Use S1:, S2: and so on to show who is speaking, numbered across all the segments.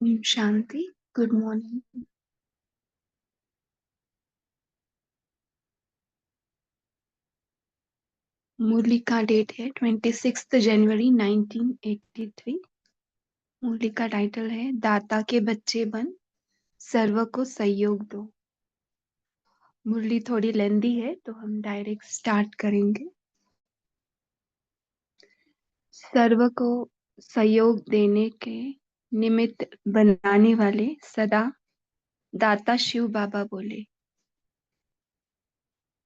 S1: शांति। Good morning. मुरली का date है 26 जनवरी 1983। मुरली का टाइटल है दाता के बच्चे बन, सर्व को सहयोग दो। मुरली थोड़ी लेंदी है तो हम डायरेक्ट स्टार्ट करेंगे। सर्व को सहयोग देने के निमित्त बनाने वाले सदा दाता शिव बाबा बोले,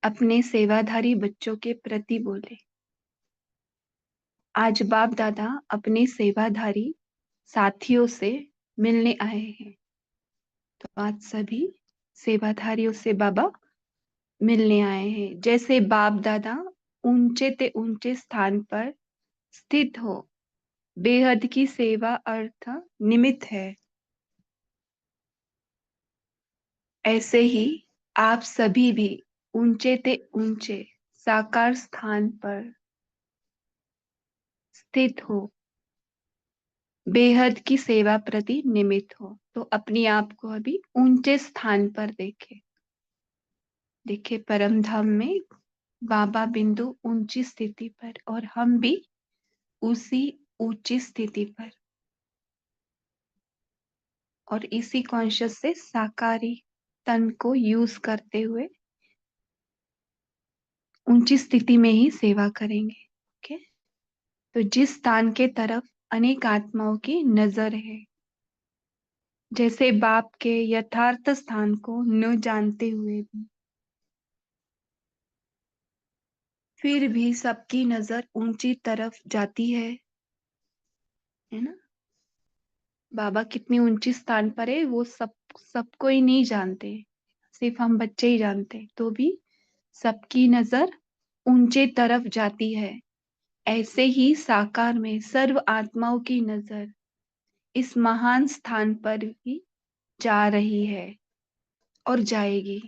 S1: अपने सेवाधारी बच्चों के प्रति बोले। आज बाप दादा अपने सेवाधारी साथियों से मिलने आए हैं। तो आज सभी सेवाधारियों से बाबा मिलने आए हैं। जैसे बाप दादा ऊंचे ते ऊंचे स्थान पर स्थित हो, बेहद की सेवा अर्थ निमित्त है, ऐसे ही आप सभी भी ऊंचे ते ऊंचे साकार स्थान पर स्थित हो, बेहद की सेवा प्रति निमित्त हो। तो अपने आप को अभी ऊंचे स्थान पर देखे। देखे परम धाम में बाबा बिंदु ऊंची स्थिति पर और हम भी उसी ऊंची स्थिति पर, और इसी कॉन्शियस से साकारी तन को यूज करते हुए ऊंची स्थिति में ही सेवा करेंगे। ओके। तो जिस स्थान के तरफ अनेक आत्माओं की नजर है, जैसे बाप के यथार्थ स्थान को न जानते हुए भी फिर भी सबकी नजर ऊंची तरफ जाती है ना। बाबा कितनी ऊंची स्थान पर है वो सबको ही नहीं जानते, सिर्फ हम बच्चे ही जानते। तो भी सबकी नजर ऊंचे तरफ जाती है। ऐसे ही साकार में सर्व आत्माओं की नजर इस महान स्थान पर ही जा रही है और जाएगी।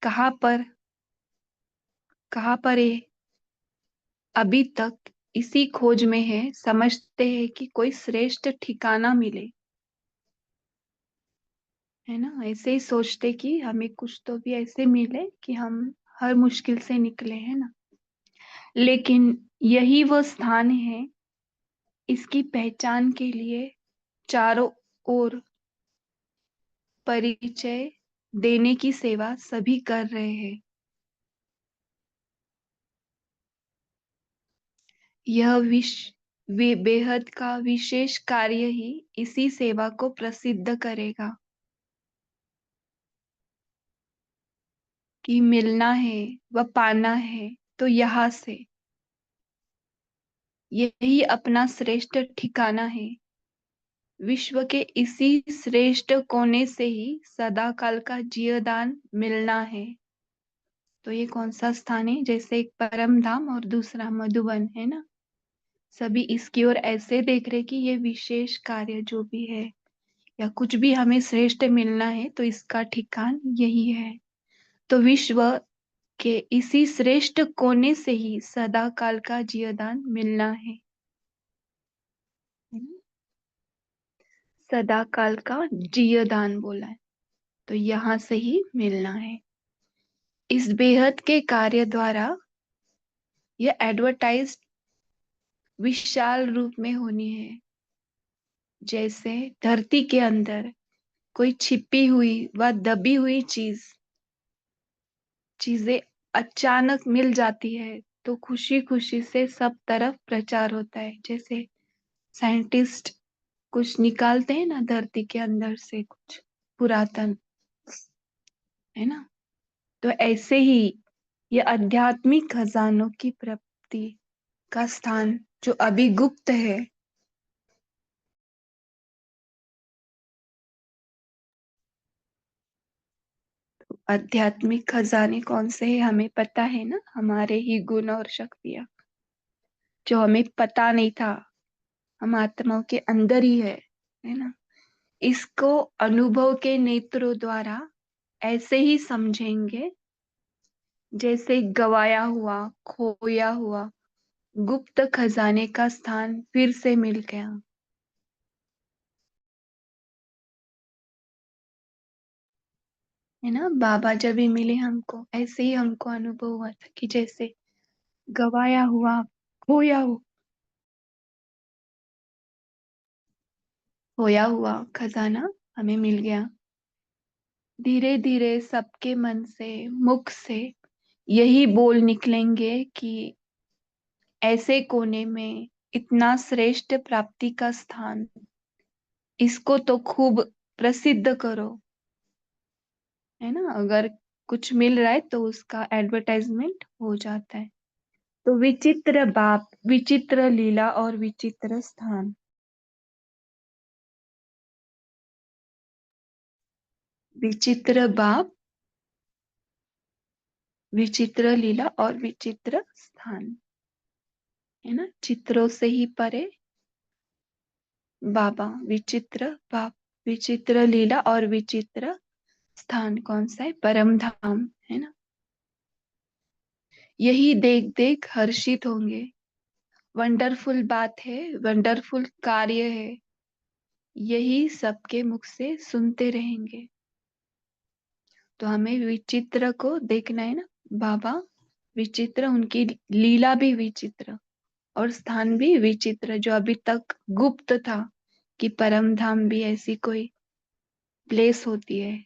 S1: कहाँ पर, कहाँ पर है? अभी तक इसी खोज में है। समझते हैं कि कोई श्रेष्ठ ठिकाना मिले, है ना। ऐसे ही सोचते कि हमें कुछ तो भी ऐसे मिले कि हम हर मुश्किल से निकले, है ना। लेकिन यही वो स्थान है, इसकी पहचान के लिए चारों ओर परिचय देने की सेवा सभी कर रहे हैं। यह बेहद का विशेष कार्य ही इसी सेवा को प्रसिद्ध करेगा कि मिलना है व पाना है तो यहाँ से, यही अपना श्रेष्ठ ठिकाना है। विश्व के इसी श्रेष्ठ कोने से ही सदा काल का जीवदान मिलना है। तो ये कौन सा स्थान है? जैसे एक परम धाम और दूसरा मधुबन, है ना। सभी इसकी ओर ऐसे देख रहे कि ये विशेष कार्य जो भी है या कुछ भी हमें श्रेष्ठ मिलना है तो इसका ठिकान यही है। तो विश्व के इसी श्रेष्ठ कोने से ही सदा काल का जीवदान मिलना है। सदा काल का जीवदान बोला है तो यहाँ से ही मिलना है। इस बेहद के कार्य द्वारा यह एडवर्टाइज विशाल रूप में होनी है। जैसे धरती के अंदर कोई छिपी हुई व दबी हुई चीजें अचानक मिल जाती है तो खुशी खुशी से सब तरफ प्रचार होता है। जैसे साइंटिस्ट कुछ निकालते हैं ना धरती के अंदर से, कुछ पुरातन, है ना। तो ऐसे ही ये आध्यात्मिक खजानों की प्राप्ति का स्थान जो अभी गुप्त है, आध्यात्मिक खजाने कौन से हैं हमें पता है ना। हमारे ही गुण और शक्तियां जो हमें पता नहीं था, हम आत्माओं के अंदर ही है ना। इसको अनुभव के नेत्रों द्वारा ऐसे ही समझेंगे जैसे गवाया हुआ, खोया हुआ गुप्त खजाने का स्थान फिर से मिल गया। है ना। बाबा जब भी मिले हमको, ऐसे ही हमको अनुभव हुआ था कि जैसे गवाया हुआ, खोया हुआ, खोया हुआ खजाना हमें मिल गया। धीरे धीरे सबके मन से, मुख से यही बोल निकलेंगे कि ऐसे कोने में इतना श्रेष्ठ प्राप्ति का स्थान, इसको तो खूब प्रसिद्ध करो। है ना, अगर कुछ मिल रहा है तो उसका एडवर्टाइजमेंट हो जाता है। तो विचित्र बाप, विचित्र लीला और विचित्र स्थान। विचित्र बाप, विचित्र लीला और विचित्र स्थान। है ना, चित्रों से ही परे बाबा, विचित्र बाप, विचित्र लीला और विचित्र स्थान कौन सा है? परम धाम। है ना, यही देख देख हर्षित होंगे। वंडरफुल बात है, वंडरफुल कार्य है, यही सबके मुख से सुनते रहेंगे। तो हमें विचित्र को देखना है ना। बाबा विचित्र, उनकी लीला भी विचित्र और स्थान भी विचित्र, जो अभी तक गुप्त था कि परम धाम भी ऐसी कोई प्लेस होती है।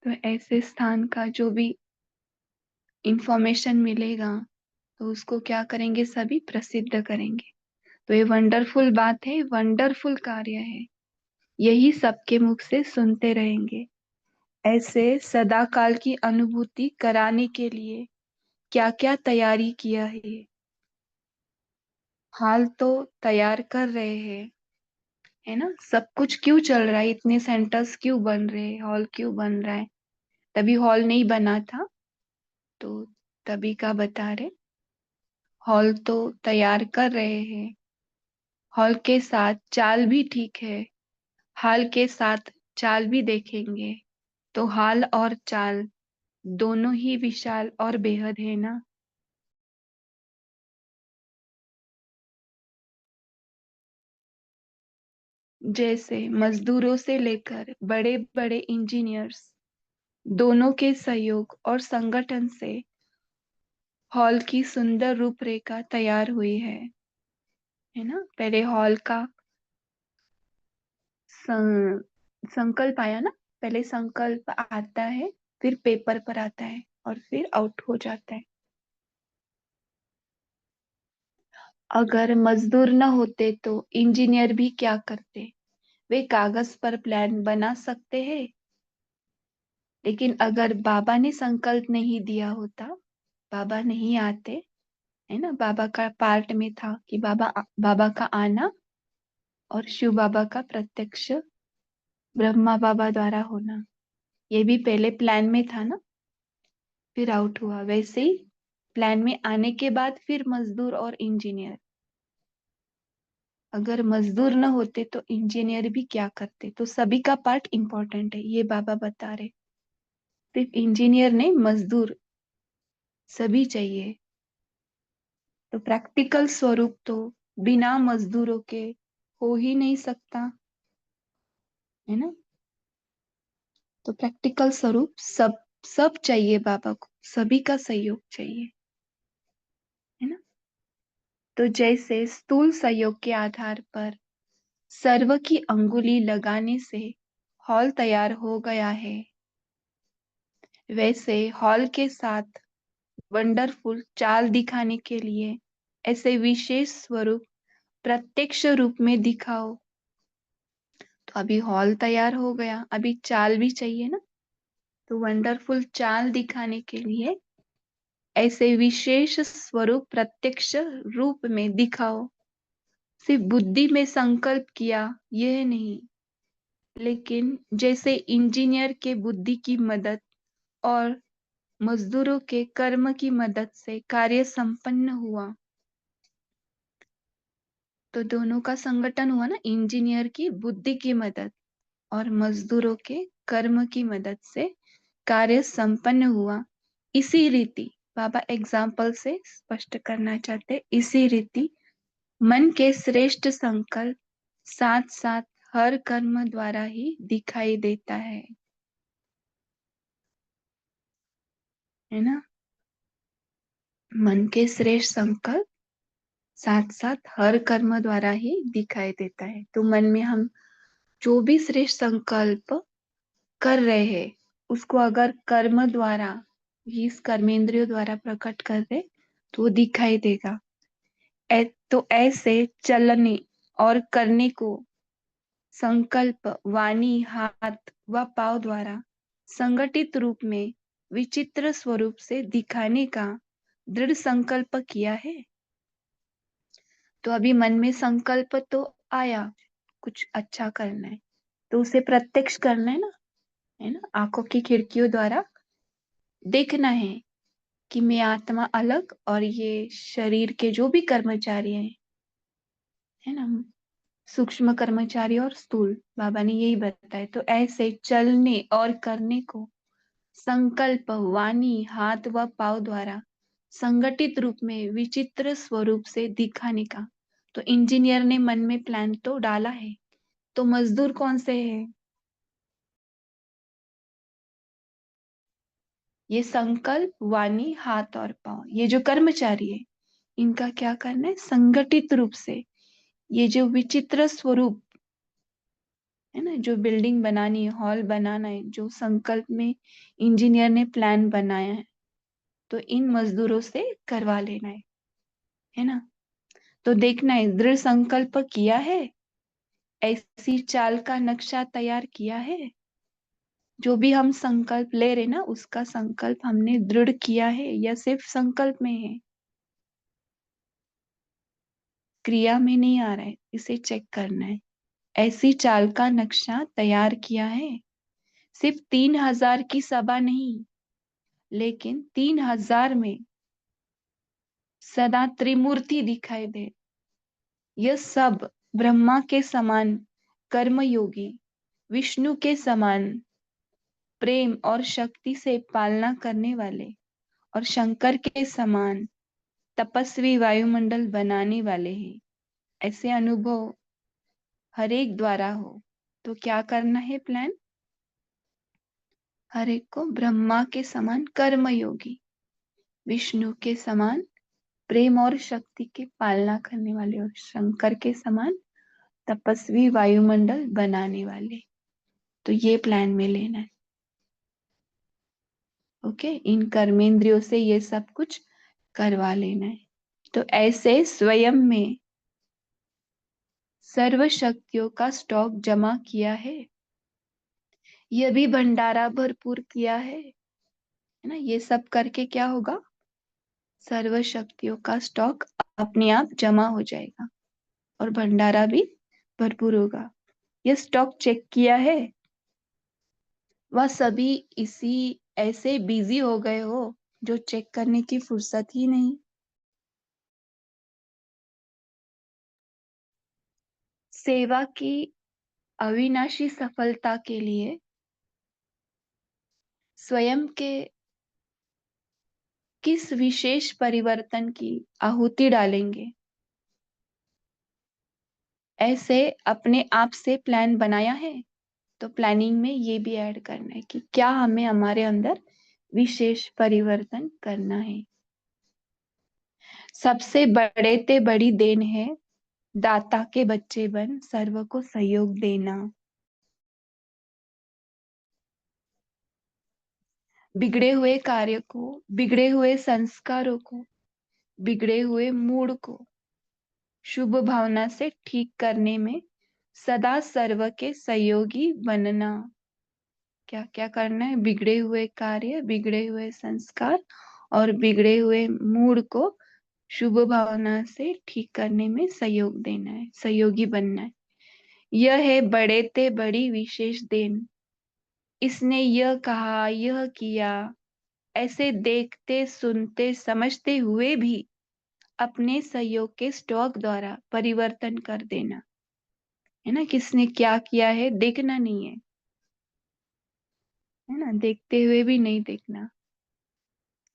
S1: तो ऐसे स्थान का जो भी इंफॉर्मेशन मिलेगा तो उसको क्या करेंगे, सभी प्रसिद्ध करेंगे। तो ये वंडरफुल बात है, वंडरफुल कार्य है, यही सबके मुख से सुनते रहेंगे। ऐसे सदा काल की अनुभूति कराने के लिए क्या क्या तैयारी किया है। हाल तो तैयार कर रहे हैं, है ना। सब कुछ क्यों चल रहा है, इतने सेंटर्स क्यों बन रहे हैं, हॉल क्यों बन रहा है? तभी हॉल नहीं बना था, तो तभी का बता रहे। हॉल तो तैयार कर रहे हैं, हॉल के साथ चाल भी ठीक है, हाल के साथ चाल भी देखेंगे। तो हाल और चाल दोनों ही विशाल और बेहद है ना। जैसे मजदूरों से लेकर बड़े बड़े इंजीनियर्स, दोनों के सहयोग और संगठन से हॉल की सुंदर रूपरेखा तैयार हुई है ना। पहले हॉल का संकल्प आया ना, पहले संकल्प आता है, फिर पेपर पर आता है और फिर आउट हो जाता है। अगर मजदूर न होते तो इंजीनियर भी क्या करते? वे कागज पर प्लान बना सकते हैं, लेकिन अगर बाबा ने संकल्प नहीं दिया होता, बाबा नहीं आते, है ना, बाबा का पार्ट में था कि बाबा का आना और शिव बाबा का प्रत्यक्ष ब्रह्मा बाबा द्वारा होना, ये भी पहले प्लान में था ना, फिर आउट हुआ। वैसे ही प्लान में आने के बाद फिर मजदूर और इंजीनियर। अगर मजदूर न होते तो इंजीनियर भी क्या करते? तो सभी का पार्ट इंपॉर्टेंट है, ये बाबा बता रहे। सिर्फ इंजीनियर नहीं, मजदूर सभी चाहिए। तो प्रैक्टिकल स्वरूप तो बिना मजदूरों के हो ही नहीं सकता, है ना। तो प्रैक्टिकल स्वरूप सब, सब चाहिए बाबा को, सभी का सहयोग चाहिए, है ना। तो जैसे स्थूल सहयोग के आधार पर सर्व की अंगुली लगाने से हॉल तैयार हो गया है, वैसे हॉल के साथ वंडरफुल चाल दिखाने के लिए ऐसे विशेष स्वरूप प्रत्यक्ष रूप में दिखाओ। तो अभी हॉल तैयार हो गया, अभी चाल भी चाहिए ना। तो वंडरफुल चाल दिखाने के लिए ऐसे विशेष स्वरूप प्रत्यक्ष रूप में दिखाओ। सिर्फ बुद्धि में संकल्प किया यह नहीं, लेकिन जैसे इंजीनियर के बुद्धि की मदद और मजदूरों के कर्म की मदद से कार्य संपन्न हुआ। तो दोनों का संगठन हुआ ना, इंजीनियर की बुद्धि की मदद और मजदूरों के कर्म की मदद से कार्य संपन्न हुआ। इसी रीति बाबा एग्जाम्पल से स्पष्ट करना चाहते, इसी रीति मन के श्रेष्ठ संकल्प साथ साथ हर कर्म द्वारा ही दिखाई देता है ना। मन के श्रेष्ठ संकल्प साथ साथ हर कर्म द्वारा ही दिखाई देता है। तो मन में हम जो भी श्रेष्ठ संकल्प कर रहे हैं उसको अगर कर्म द्वारा, इस कर्मेंद्रियों द्वारा प्रकट कर दे तो वो दिखाई देगा। तो ऐसे चलने और करने को संकल्प वाणी हाथ व पाव द्वारा संगठित रूप में विचित्र स्वरूप से दिखाने का दृढ़ संकल्प किया है। तो अभी मन में संकल्प तो आया, कुछ अच्छा करना है, तो उसे प्रत्यक्ष करना है ना, आंखों की खिड़कियों द्वारा देखना है कि मैं आत्मा अलग और ये शरीर के जो भी कर्मचारी हैं, है ना, सूक्ष्म कर्मचारी और स्थूल, बाबा ने यही बताया। तो ऐसे चलने और करने को संकल्प वाणी हाथ व पाव द्वारा संगठित रूप में विचित्र स्वरूप से दिखाने का। तो इंजीनियर ने मन में प्लान तो डाला है, तो मजदूर कौन से है? ये संकल्प वाणी हाथ और पांव, ये जो कर्मचारी है, इनका क्या करना है? संगठित रूप से ये जो विचित्र स्वरूप है ना, जो बिल्डिंग बनानी है, हॉल बनाना है, जो संकल्प में इंजीनियर ने प्लान बनाया है, तो इन मजदूरों से करवा लेना है ना। तो देखना है दृढ़ संकल्प किया है, ऐसी चाल का नक्शा तैयार किया है। जो भी हम संकल्प ले रहे ना, उसका संकल्प हमने दृढ़ किया है या सिर्फ संकल्प में है, क्रिया में नहीं आ रहा है, इसे चेक करना है। ऐसी चाल का नक्शा तैयार किया है, सिर्फ 3,000 की सभा नहीं, लेकिन 3,000 में सदा त्रिमूर्ति दिखाई दे। यह सब ब्रह्मा के समान कर्मयोगी, विष्णु के समान प्रेम और शक्ति से पालना करने वाले, और शंकर के समान तपस्वी वायुमंडल बनाने वाले हैं। ऐसे अनुभव हर एक द्वारा हो। तो क्या करना है प्लान? हर एक को ब्रह्मा के समान कर्मयोगी, विष्णु के समान प्रेम और शक्ति की पालना करने वाले, और शंकर के समान तपस्वी वायुमंडल बनाने वाले। तो ये प्लान में लेना है। ओके, इन कर्मेंद्रियों से ये सब कुछ करवा लेना है। तो ऐसे स्वयं में सर्व शक्तियों का स्टॉक जमा किया है, यह भी भंडारा भरपूर किया है ना। ये सब करके क्या होगा? सर्व शक्तियों का स्टॉक अपने आप जमा हो जाएगा और भंडारा भी भरपूर होगा। ये स्टॉक चेक किया है, वह सभी इसी ऐसे बिजी हो गए हो जो चेक करने की फुर्सत ही नहीं। सेवा की अविनाशी सफलता के लिए स्वयं के किस विशेष परिवर्तन की आहुति डालेंगे? ऐसे अपने आप से प्लान बनाया है, तो प्लानिंग में ये भी ऐड करना है कि क्या हमें हमारे अंदर विशेष परिवर्तन करना है। सबसे बड़े ते बड़ी देन है दाता के बच्चे बन सर्व को सहयोग देना। बिगड़े हुए कार्य को, बिगड़े हुए संस्कारों को, बिगड़े हुए मूड को शुभ भावना से ठीक करने में सदा सर्व के सहयोगी बनना। क्या क्या करना है? बिगड़े हुए कार्य, बिगड़े हुए संस्कार और बिगड़े हुए मूड को शुभ भावना से ठीक करने में सहयोग देना है, सहयोगी बनना है। यह है बड़े ते बड़ी विशेष देन। इसने यह कहा, यह किया, ऐसे देखते सुनते समझते हुए भी अपने सहयोग के स्टॉक द्वारा परिवर्तन कर देना, है ना। किसने क्या किया है देखना नहीं है ना, देखते हुए भी नहीं देखना,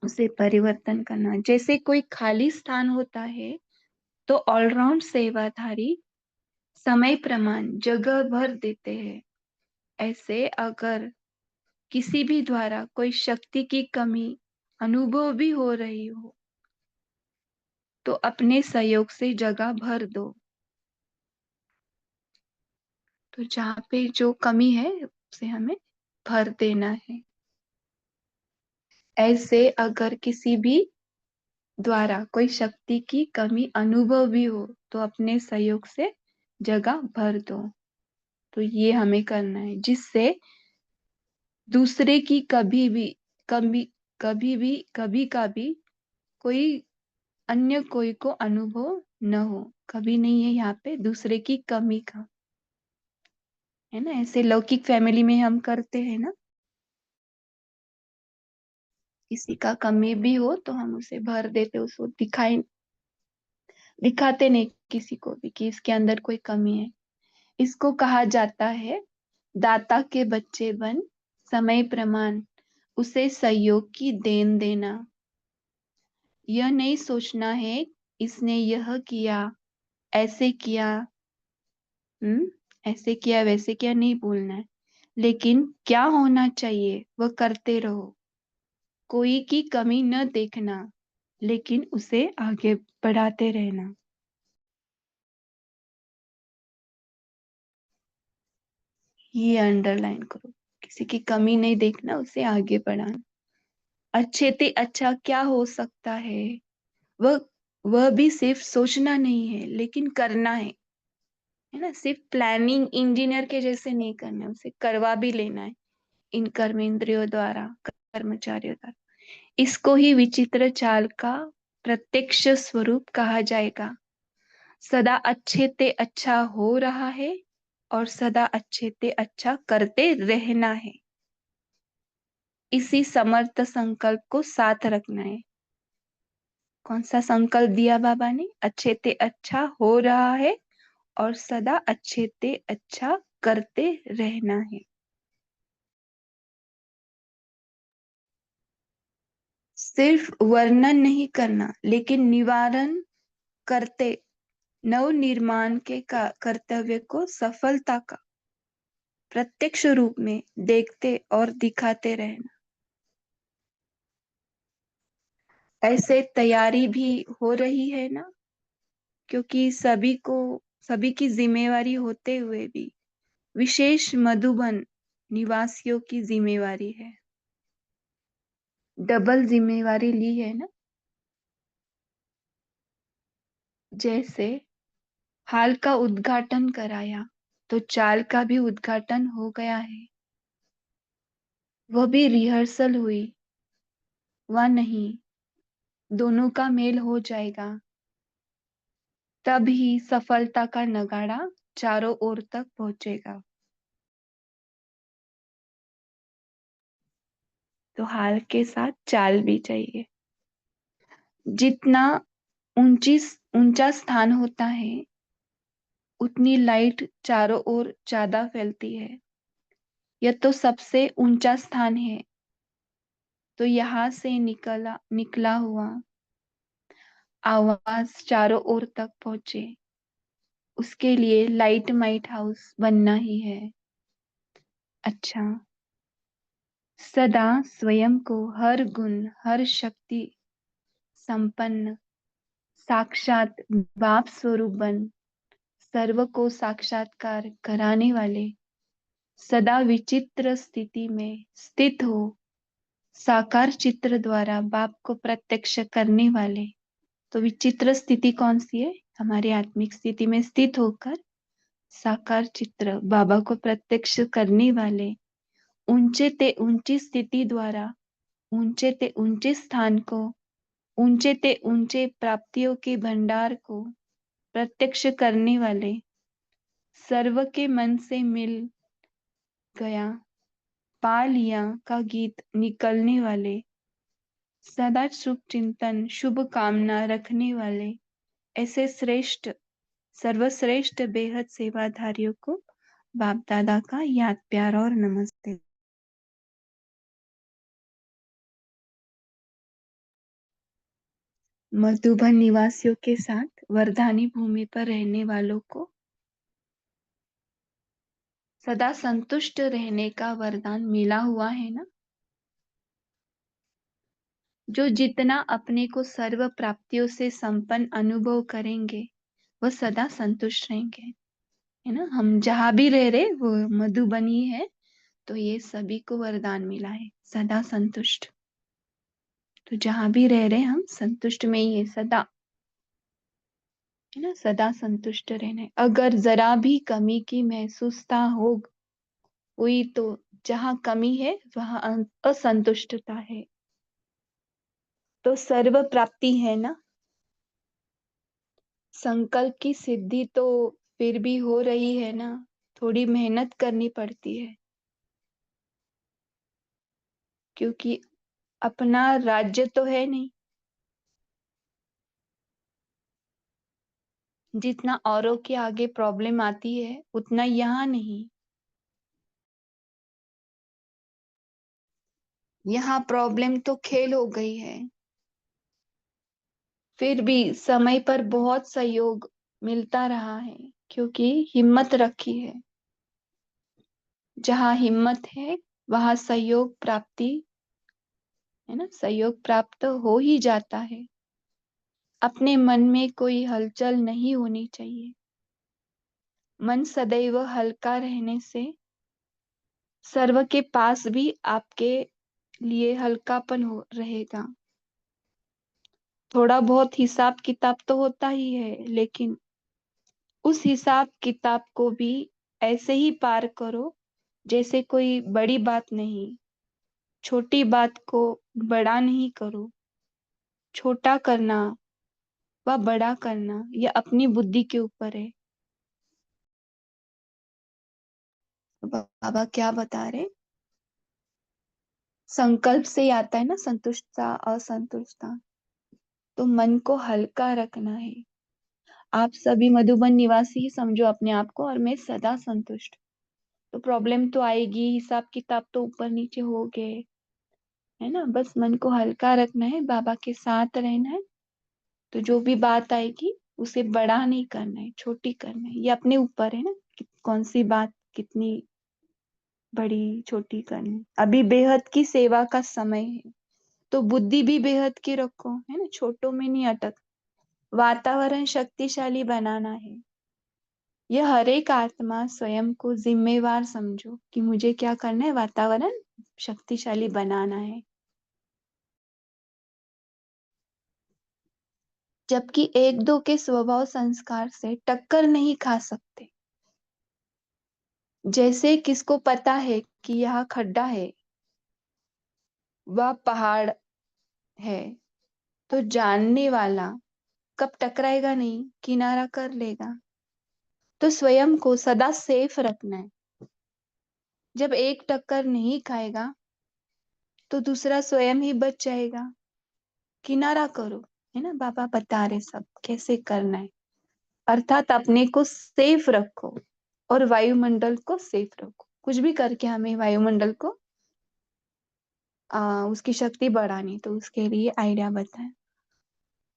S1: उसे परिवर्तन करना। जैसे कोई खाली स्थान होता है, तो ऑलराउंड सेवाधारी समय प्रमाण जगह भर देते हैं। ऐसे अगर किसी भी द्वारा कोई शक्ति की कमी अनुभव भी हो रही हो तो अपने सहयोग से जगह भर दो। तो जहाँ पे जो कमी है उसे हमें भर देना है। ऐसे अगर किसी भी द्वारा कोई शक्ति की कमी अनुभव भी हो तो अपने सहयोग से जगह भर दो। तो ये हमें करना है जिससे दूसरे की कभी कभी का भी कोई अन्य कोई को अनुभव न हो। कभी नहीं है यहाँ पे दूसरे की कमी का, है ना। ऐसे लौकिक फैमिली में हम करते हैं ना, किसी का कमी भी हो तो हम उसे भर देते, उसको दिखाते नहीं किसी को भी कि इसके अंदर कोई कमी है। इसको कहा जाता है दाता के बच्चे बन, समय प्रमाण उसे सहयोग की देन देना। यह नहीं सोचना है इसने यह किया, ऐसे किया, ऐसे किया वैसे किया नहीं बोलना है, लेकिन क्या होना चाहिए वह करते रहो। कोई की कमी न देखना लेकिन उसे आगे बढ़ाते रहना। ये अंडरलाइन करो, किसी की कमी नहीं देखना, उसे आगे बढ़ाना। अच्छे से अच्छा क्या हो सकता है, वह वह भी सिर्फ सोचना नहीं है लेकिन करना है ना। सिर्फ प्लानिंग इंजीनियर के जैसे नहीं करना है, उसे करवा भी लेना है इन कर्मेंद्रियों द्वारा, कर्मचारियों द्वारा। इसको ही विचित्र चाल का प्रत्यक्ष स्वरूप कहा जाएगा। सदा अच्छे ते अच्छा हो रहा है और सदा अच्छे ते अच्छा करते रहना है। इसी समर्थ संकल्प को साथ रखना है। कौन सा संकल्प दिया बाबा ने? अच्छे ते अच्छा हो रहा है और सदा अच्छे ते अच्छा करते रहना है। सिर्फ वर्णन नहीं करना लेकिन निवारण करते नव निर्माण के कर्तव्य को सफलता का प्रत्यक्ष रूप में देखते और दिखाते रहना। ऐसे तैयारी भी हो रही है ना, क्योंकि सभी की जिम्मेवारी होते हुए भी विशेष मधुबन निवासियों की जिम्मेवारी है। डबल जिम्मेवारी ली है ना। जैसे हाल का उद्घाटन कराया तो चाल का भी उद्घाटन हो गया है। वह भी रिहर्सल हुई, वह नहीं, दोनों का मेल हो जाएगा तब ही सफलता का नगाड़ा चारों ओर तक पहुंचेगा। तो हाल के साथ चाल भी चाहिए। जितना ऊंची ऊंचा स्थान होता है उतनी लाइट चारों ओर ज्यादा फैलती है। यह तो सबसे ऊंचा स्थान है, तो यहाँ से निकला निकला हुआ आवाज चारों ओर तक पहुंचे, उसके लिए लाइट माइट हाउस बनना ही है। अच्छा, सदा स्वयं को हर गुण हर शक्ति संपन्न साक्षात बाप स्वरूप बन सर्व को साक्षात्कार कराने वाले, सदा विचित्र स्थिति में स्थित हो साकार चित्र द्वारा बाप को प्रत्यक्ष करने वाले। तो विचित्र स्थिति कौन सी है? हमारी आत्मिक स्थिति में स्थित होकर साकार चित्र बाबा को प्रत्यक्ष करने वाले, ऊंचे ते ऊंची स्थिति द्वारा ऊंचे ते ऊंचे स्थान को, ऊंचे ते ऊंचे प्राप्तियों के भंडार को प्रत्यक्ष करने वाले, सर्व के मन से मिल गया पा लिया का गीत निकलने वाले, सदा शुभ चिंतन शुभ कामना रखने वाले, ऐसे श्रेष्ठ सर्वश्रेष्ठ बेहद सेवाधारियों को बाप दादा का याद प्यार और नमस्ते। मधुबन निवासियों के साथ वरदानी भूमि पर रहने वालों को सदा संतुष्ट रहने का वरदान मिला हुआ है ना। जो जितना अपने को सर्व प्राप्तियों से संपन्न अनुभव करेंगे वह सदा संतुष्ट रहेंगे, है ना। हम जहां भी रह रहे वो मधुबनी है, तो ये सभी को वरदान मिला है सदा संतुष्ट। तो जहां भी रह रहे हम संतुष्ट में ही है सदा, है ना। सदा संतुष्ट रहना है। अगर जरा भी कमी की महसूसता हो हुई तो जहां कमी है वहां असंतुष्टता है। तो सर्व प्राप्ति है ना। संकल्प की सिद्धि तो फिर भी हो रही है ना, थोड़ी मेहनत करनी पड़ती है, क्योंकि अपना राज्य तो है नहीं। जितना औरों के आगे प्रॉब्लम आती है उतना यहाँ नहीं। यहाँ प्रॉब्लम तो खेल हो गई है। फिर भी समय पर बहुत सहयोग मिलता रहा है, क्योंकि हिम्मत रखी है। जहाँ हिम्मत है वहां सहयोग प्राप्ति, है ना, सहयोग प्राप्त हो ही जाता है। अपने मन में कोई हलचल नहीं होनी चाहिए। मन सदैव हल्का रहने से सर्व के पास भी आपके लिए हल्कापन हो रहेगा। थोड़ा बहुत हिसाब किताब तो होता ही है, लेकिन उस हिसाब किताब को भी ऐसे ही पार करो जैसे कोई बड़ी बात नहीं। छोटी बात को बड़ा नहीं करो। छोटा करना व बड़ा करना यह अपनी बुद्धि के ऊपर है। बाबा क्या बता रहे, संकल्प से ही आता है ना संतुष्टता असंतुष्टता। तो मन को हल्का रखना है। आप सभी मधुबन निवासी ही समझो अपने आप को, और मैं सदा संतुष्ट। तो प्रॉब्लम तो आएगी, हिसाब किताब तो ऊपर नीचे हो गए, है ना। बस मन को हल्का रखना है, बाबा के साथ रहना है। तो जो भी बात आएगी उसे बड़ा नहीं करना है, छोटी करना है। ये अपने ऊपर है ना कि कौन सी बात कितनी बड़ी छोटी करनी है। अभी बेहद की सेवा का समय है, तो बुद्धि भी बेहद की रखो, है ना, छोटों में नहीं अटक। वातावरण शक्तिशाली बनाना है। यह हर एक आत्मा स्वयं को जिम्मेवार समझो कि मुझे क्या करना है, वातावरण शक्तिशाली बनाना है। जबकि एक दो के स्वभाव संस्कार से टक्कर नहीं खा सकते। जैसे किसको पता है कि यहाँ खड्डा है, वह पहाड़ है, तो जानने वाला कब टकराएगा नहीं, किनारा कर लेगा। तो स्वयं को सदा सेफ रखना है। जब एक टक्कर नहीं खाएगा तो दूसरा स्वयं ही बच जाएगा। किनारा करो, है ना। बाबा बता रहे सब कैसे करना है। अर्थात अपने को सेफ रखो और वायुमंडल को सेफ रखो। कुछ भी करके हमें वायुमंडल को उसकी शक्ति बढ़ानी, तो उसके लिए आइडिया बताएं।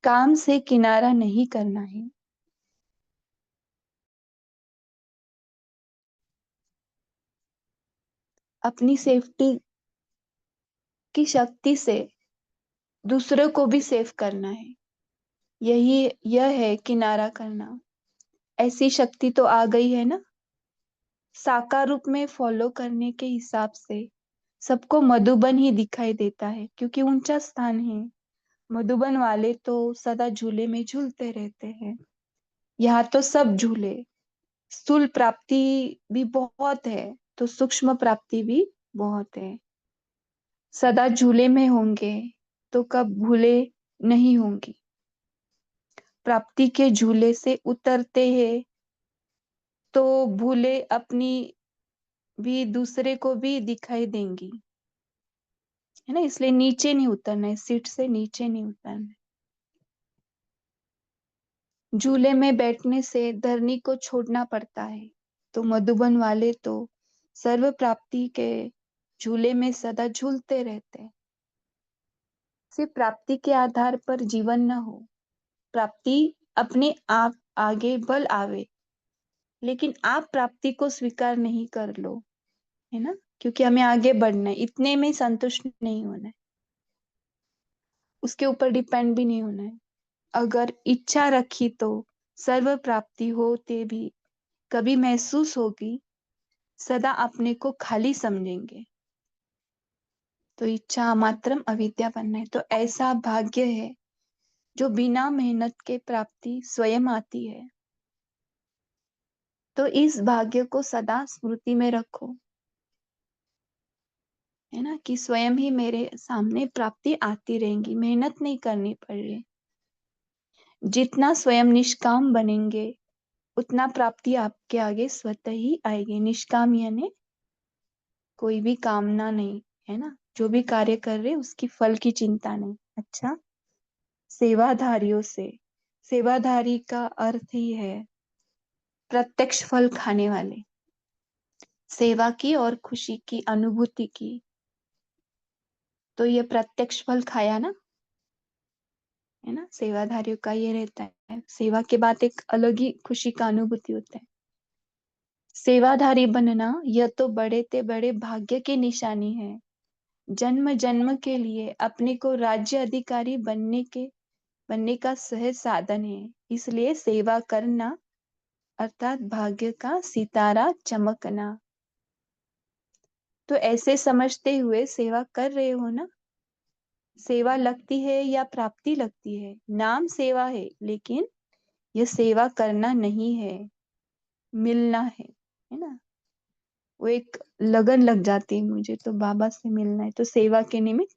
S1: काम से किनारा नहीं करना है। अपनी सेफ्टी की शक्ति से दूसरों को भी सेफ करना है। यही यह है किनारा करना। ऐसी शक्ति तो आ गई है ना। साकार रूप में फॉलो करने के हिसाब से सबको मधुबन ही दिखाई देता है, क्योंकि ऊंचा स्थान है। मधुबन वाले तो सदा झूले में झूलते रहते हैं। यहाँ तो सब झूले। स्थूल प्राप्ति भी बहुत है तो सूक्ष्म प्राप्ति भी बहुत है। सदा झूले में होंगे तो कब भूले नहीं होंगी। प्राप्ति के झूले से उतरते हैं तो भूले अपनी भी दूसरे को भी दिखाई देंगी, है ना। इसलिए नीचे नहीं उतरना है, सीट से नीचे नहीं उतरना है। झूले में बैठने से धरनी को छोड़ना पड़ता है। तो मधुबन वाले तो सर्व प्राप्ति के झूले में सदा झूलते रहते हैं। सिर्फ प्राप्ति के आधार पर जीवन न हो। प्राप्ति अपने आप आगे बल आवे, लेकिन आप प्राप्ति को स्वीकार नहीं कर लो, है ना, क्योंकि हमें आगे बढ़ना है, इतने में संतुष्ट नहीं होना है, उसके ऊपर डिपेंड भी नहीं होना है। अगर इच्छा रखी तो सर्व प्राप्ति होते भी कभी महसूस होगी, सदा अपने को खाली समझेंगे। तो इच्छा मात्रम अविद्या बनना है, तो ऐसा भाग्य है जो बिना मेहनत के प्राप्ति स्वयं आती है। तो इस भाग्य को सदा स्मृति में रखो, है ना, कि स्वयं ही मेरे सामने प्राप्ति आती रहेंगी, मेहनत नहीं करनी पड़ रही। जितना स्वयं निष्काम बनेंगे उतना प्राप्ति आपके आगे स्वतः ही आएगी। निष्काम यानी कोई भी कामना नहीं, है ना, जो भी कार्य कर रहे उसकी फल की चिंता नहीं। अच्छा, सेवाधारियों से, सेवाधारी का अर्थ ही है प्रत्यक्ष फल खाने वाले, सेवा की और खुशी की अनुभूति की। तो ये प्रत्यक्ष फल खाया ना, है ना, सेवाधारियों का ये रहता है, सेवा के बाद एक अलग ही खुशी का अनुभूति होता है। सेवाधारी बनना यह तो बड़े ते बड़े भाग्य की निशानी है। जन्म जन्म के लिए अपने को राज्य अधिकारी बनने का सहज साधन है। इसलिए सेवा करना अर्थात भाग्य का सितारा चमकना। तो ऐसे समझते हुए सेवा कर रहे हो ना, सेवा लगती है या प्राप्ति लगती है, नाम सेवा है, लेकिन यह सेवा करना नहीं है, मिलना है ना। वो एक लगन लग जाती है, मुझे तो बाबा से मिलना है, तो सेवा के निमित्त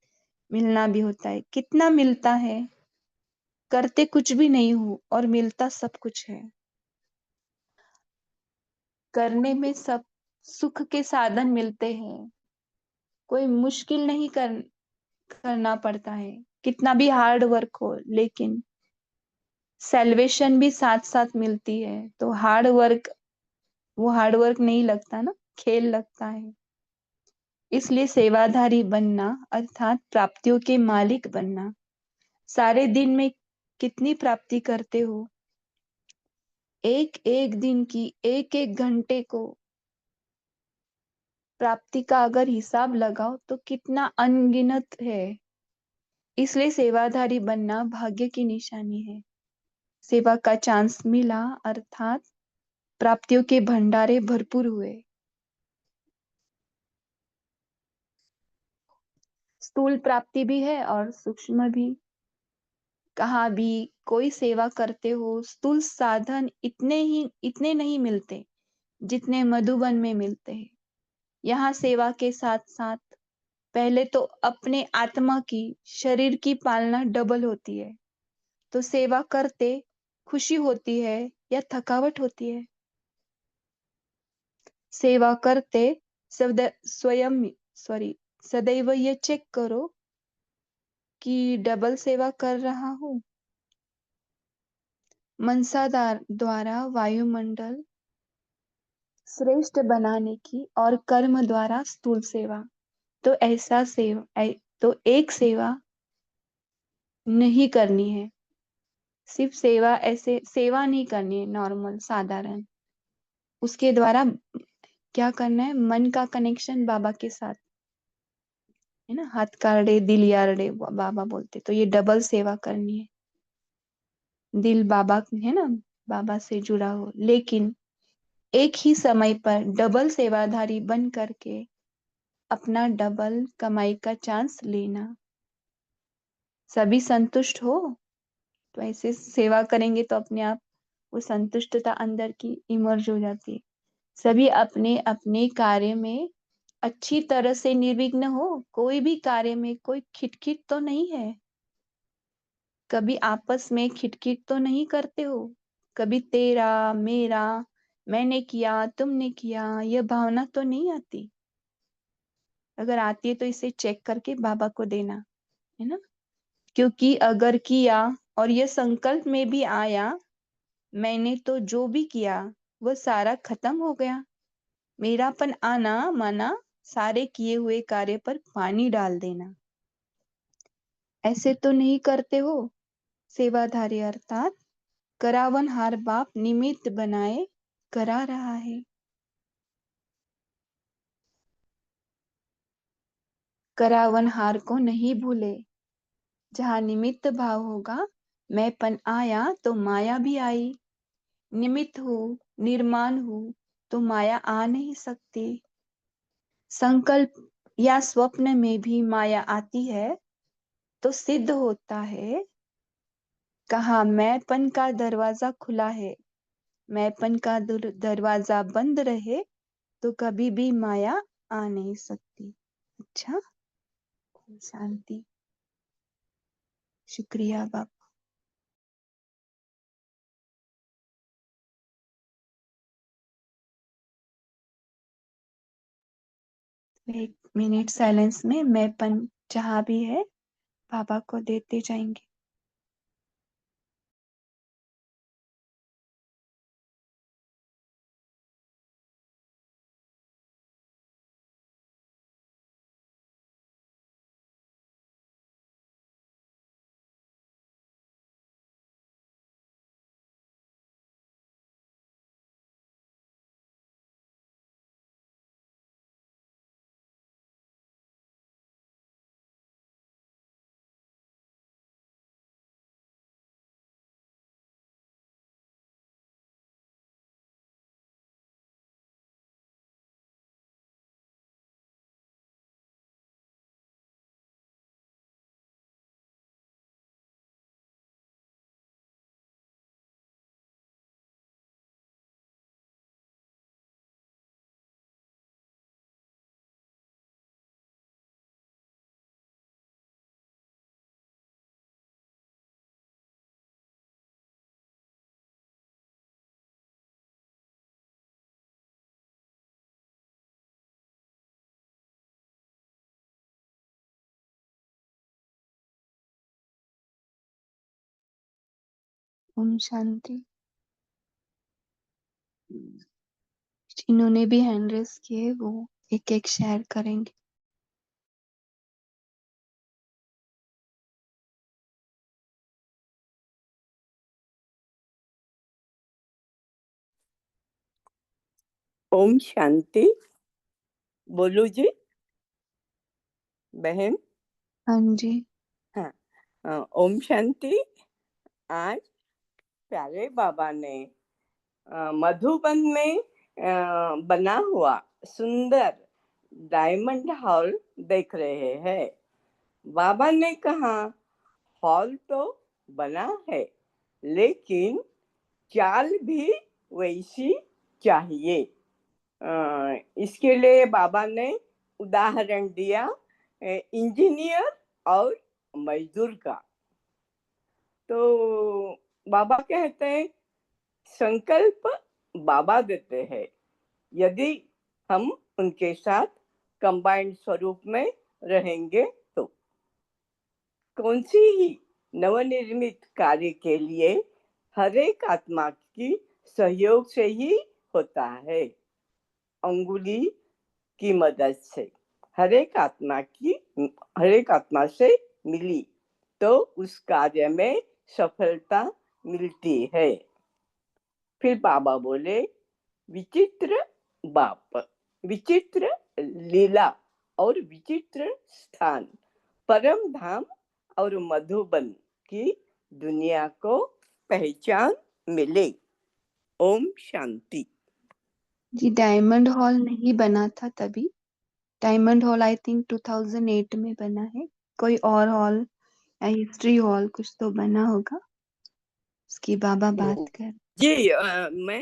S1: मिलना भी होता है। कितना मिलता है, करते कुछ भी नहीं हो और मिलता सब कुछ है। करने में सब सुख के साधन मिलते हैं, कोई मुश्किल नहीं करना पड़ता है, कितना भी हार्ड वर्क हो, लेकिन सेल्वेशन भी साथ साथ मिलती है। तो हार्ड वर्क, वो हार्ड वर्क नहीं लगता ना, खेल लगता है। इसलिए सेवाधारी बनना अर्थात प्राप्तियों के मालिक बनना। सारे दिन में कितनी प्राप्ति करते हो, एक एक दिन की, एक एक घंटे को प्राप्ति का अगर हिसाब लगाओ तो कितना अनगिनत है। इसलिए सेवाधारी बनना भाग्य की निशानी है। सेवा का चांस मिला अर्थात प्राप्तियों के भंडारे भरपूर हुए। स्थूल प्राप्ति भी है और सूक्ष्म भी। कहाँ भी कोई सेवा करते हो, स्थूल साधन इतने नहीं मिलते जितने मधुबन में मिलते हैं। यहाँ सेवा के साथ साथ पहले तो अपने आत्मा की, शरीर की पालना डबल होती है। तो सेवा करते खुशी होती है या थकावट होती है? सेवा करते स्वयं, सॉरी, सदैव ये चेक करो कि डबल सेवा कर रहा हूँ। मनसादार द्वारा वायुमंडल श्रेष्ठ बनाने की और कर्म द्वारा स्थूल सेवा। तो तो एक सेवा नहीं करनी है, सिर्फ सेवा, ऐसे सेवा नहीं करनी है नॉर्मल साधारण। उसके द्वारा क्या करना है, मन का कनेक्शन बाबा के साथ, है ना, हाथ कारडे दिल यारडे बाबा बोलते, तो ये डबल सेवा करनी है। दिल बाबा, है ना, बाबा से जुड़ा हो, लेकिन एक ही समय पर डबल सेवाधारी बन करके अपना डबल कमाई का चांस लेना। सभी संतुष्ट हो तो ऐसे सेवा करेंगे तो अपने आप वो संतुष्टता अंदर की इमर्ज हो जाती है। सभी अपने अपने कार्य में अच्छी तरह से निर्विघ्न हो, कोई भी कार्य में कोई खिटखिट तो नहीं है, कभी आपस में खिटखिट तो नहीं करते हो, कभी तेरा मेरा, मैंने किया तुमने किया, यह भावना तो नहीं आती। अगर आती है तो इसे चेक करके बाबा को देना, है ना, क्योंकि अगर किया और यह संकल्प में भी आया, मैंने तो जो भी किया वह सारा खत्म हो गया, मेरापन आना माना सारे किए हुए कार्य पर पानी डाल देना, ऐसे तो नहीं करते हो। सेवाधारी अर्थात करावन हार बाप निमित्त बनाए करा रहा है। करावनहार को नहीं भूले, जहाँ निमित्त भाव होगा मैंपन आया तो माया भी आई। निमित्त हूँ, निर्माण हूँ, तो माया आ नहीं सकती। संकल्प या स्वप्न में भी माया आती है तो सिद्ध होता है। कहा मैंपन का दरवाजा खुला है, मैंपन का दरवाजा बंद रहे तो कभी भी माया आ नहीं सकती। अच्छा, शांति। शुक्रिया बाबा। 1 मिनट साइलेंस में मैंपन जहाँ भी है बाबा को देते जाएंगे। ओम शांति। जिन्होंने भी हैंड रेस किए वो एक एक शेयर करेंगे।
S2: ओम शांति। बोलू जी बहन।
S1: हाँ जी।
S2: हाँ, ओम शांति। आज प्यारे बाबा ने मधुबन में बना हुआ सुंदर डायमंड हॉल देख रहे हैं। बाबा ने कहा हॉल तो बना है लेकिन चाल भी वैसी चाहिए। इसके लिए बाबा ने उदाहरण दिया इंजीनियर और मजदूर का। तो बाबा कहते हैं संकल्प बाबा देते हैं, यदि हम उनके साथ कंबाइंड स्वरूप में रहेंगे तो कौन सी ही नवनिर्मित कार्य के लिए हर एक आत्मा की सहयोग से ही होता है। अंगुली की मदद से हर एक आत्मा से मिली तो उस कार्य में सफलता मिलती है। फिर बाबा बोले विचित्र बाप, विचित्र लीला और विचित्र स्थान परम धाम और मधुबन की दुनिया को पहचान मिले। ओम शांति
S1: जी। डायमंड हॉल नहीं बना था तभी। डायमंड हॉल आई थिंक 2008 में बना है। कोई और हॉल या हिस्ट्री हॉल कुछ तो बना होगा, उसकी बाबा बात कर।
S2: जी मैं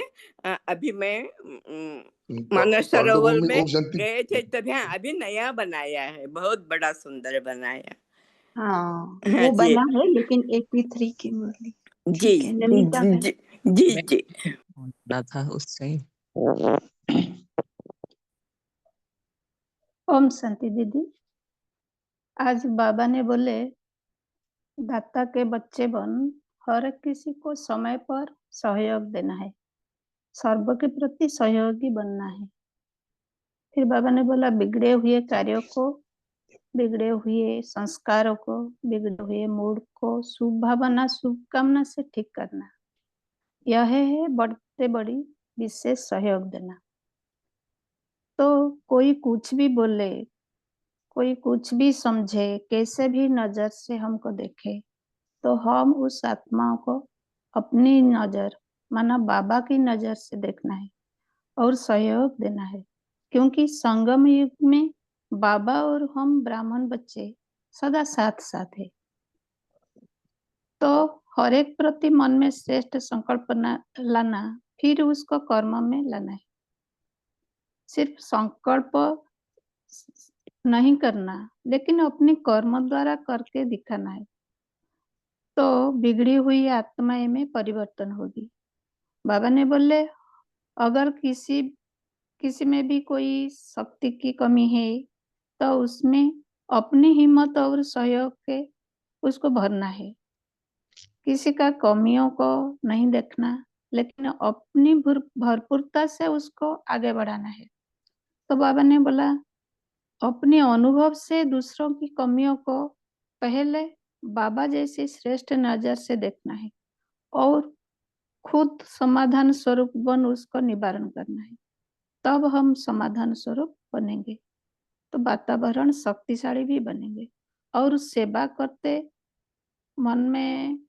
S2: अभी मानस सरोवर में गए थे तभी। हाँ, अभी नया बनाया है, बहुत बड़ा सुंदर बनाया।
S1: हाँ,
S2: हाँ
S1: वो
S2: जी
S1: बना है लेकिन 83 की मुरली।
S2: जी
S1: ठीक है नमिता बहन।
S2: जी जी जी।
S3: था उससे।
S4: ओम शांति दीदी। आज बाबा ने बोले दाता के बच्चे बन हर किसी को समय पर सहयोग देना है, सर्व के प्रति सहयोगी बनना है। फिर बाबा ने बोला बिगड़े हुए कार्यों को, बिगड़े हुए संस्कारों को, बिगड़े हुए मूड को शुभ भावना शुभ कामना से ठीक करना। यह है बढ़ते बड़ी विशेष सहयोग देना। तो कोई कुछ भी बोले, कोई कुछ भी समझे, कैसे भी नजर से हमको देखे, तो हम उस आत्मा को अपनी नजर माना बाबा की नजर से देखना है और सहयोग देना है, क्योंकि संगम युग में बाबा और हम ब्राह्मण बच्चे सदा साथ साथ है। तो हर एक प्रति मन में श्रेष्ठ संकल्प लाना, फिर उसको कर्म में लाना है। सिर्फ संकल्प नहीं करना, लेकिन अपने कर्म द्वारा करके दिखाना है, तो बिगड़ी हुई आत्माएं में परिवर्तन होगी। बाबा ने बोले अगर किसी में भी कोई शक्ति की कमी है तो उसमें अपनी हिम्मत और सहयोग के उसको भरना है। किसी का कमियों को नहीं देखना, लेकिन अपनी भरपूरता से उसको आगे बढ़ाना है। तो बाबा ने बोला अपने अनुभव से दूसरों की कमियों को पहले बाबा जैसी श्रेष्ठ नजर से देखना है और खुद समाधान स्वरूप बन उसको निवारण करना है, तब हम समाधान स्वरूप बनेंगे, तो वातावरण शक्तिशाली भी बनेंगे। और सेवा करते मन में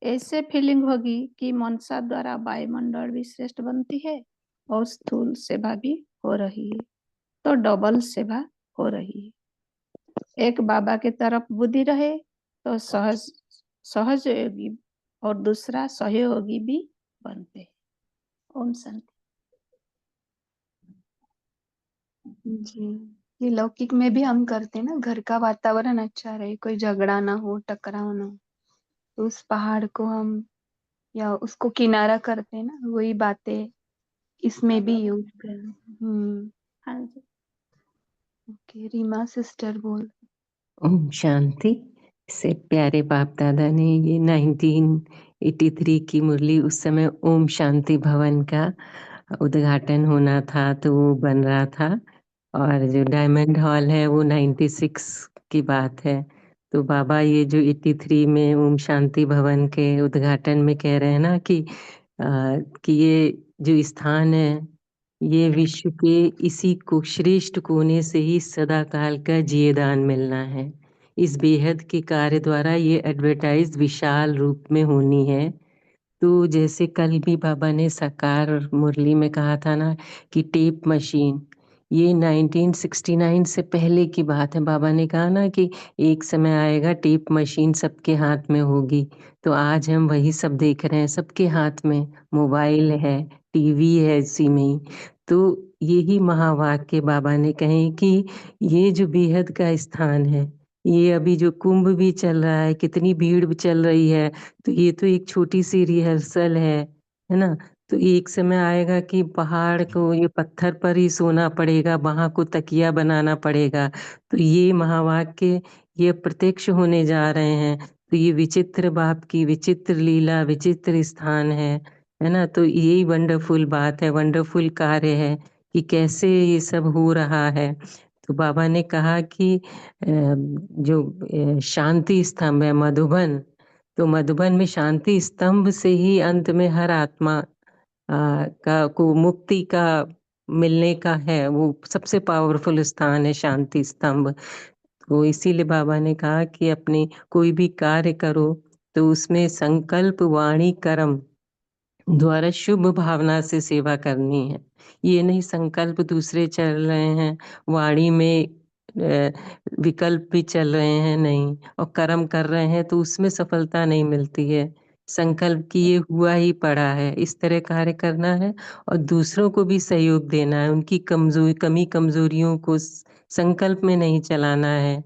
S4: ऐसे फीलिंग होगी कि मनसा द्वारा वायुमंडल भी श्रेष्ठ बनती है और स्थूल सेवा भी हो रही है, तो डबल सेवा हो रही है। एक बाबा के तरफ बुद्धि रहे तो सहयोगी और दूसरा सहयोगी भी बनते हैं। ओम शांति।
S1: जी, ये लौकिक में भी हम करते हैं ना, घर का वातावरण अच्छा रहे, कोई झगड़ा ना हो, टकराव ना हो, तो उस पहाड़ को हम या उसको किनारा करते हैं ना, वही बातें इसमें भी यूज कर।
S4: हाँ जी।
S1: ओके, रीमा सिस्टर बोल।
S5: ओम शांति। से प्यारे बाप दादा ने ये 1983 की मुरली, उस समय ओम शांति भवन का उद्घाटन होना था, तो वो बन रहा था, और जो डायमंड हॉल है वो 96 की बात है। तो बाबा ये जो 83 में ओम शांति भवन के उद्घाटन में कह रहे हैं ना कि ये जो स्थान है ये विश्व के इसी को श्रेष्ठ कोने से ही सदा काल का जियेदान मिलना है। इस बेहद के कार्य द्वारा ये एडवर्टाइज विशाल रूप में होनी है। तो जैसे कल भी बाबा ने साकार मुरली में कहा था ना कि टेप मशीन, ये 1969 से पहले की बात है। बाबा ने कहा ना कि एक समय आएगा टेप मशीन सबके हाथ में होगी, तो आज हम वही सब देख रहे हैं, सबके हाथ में मोबाइल है, टीवी है इसी में ही। तो यही महावाक्य बाबा ने कहे कि ये जो बेहद का स्थान है, ये अभी जो कुंभ भी चल रहा है, कितनी भीड़ भी चल रही है, तो ये तो एक छोटी सी रिहर्सल है ना। तो एक समय आएगा कि पहाड़ को ये पत्थर पर ही सोना पड़ेगा, वहां को तकिया बनाना पड़ेगा। तो ये महावाक्य ये प्रत्यक्ष होने जा रहे हैं। तो ये विचित्र बाप की विचित्र लीला, विचित्र स्थान है ना। तो यही वंडरफुल बात है, वंडरफुल कार्य है कि कैसे ये सब हो रहा है। तो बाबा ने कहा कि जो शांति स्तंभ है मधुबन, तो मधुबन में शांति स्तंभ से ही अंत में हर आत्मा का को मुक्ति का मिलने का है, वो सबसे पावरफुल स्थान है शांति स्तंभ। तो इसीलिए बाबा ने कहा कि अपने कोई भी कार्य करो तो उसमें संकल्प वाणी कर्म द्वारा शुभ भावना से सेवा करनी है। ये नहीं संकल्प दूसरे चल रहे हैं, वाणी में विकल्प भी चल रहे हैं नहीं, और कर्म कर रहे हैं तो उसमें सफलता नहीं मिलती है। संकल्प की ये हुआ ही पड़ा है, इस तरह कार्य करना है और दूसरों को भी सहयोग देना है। उनकी कमी कमजोरियों को संकल्प में नहीं चलाना है,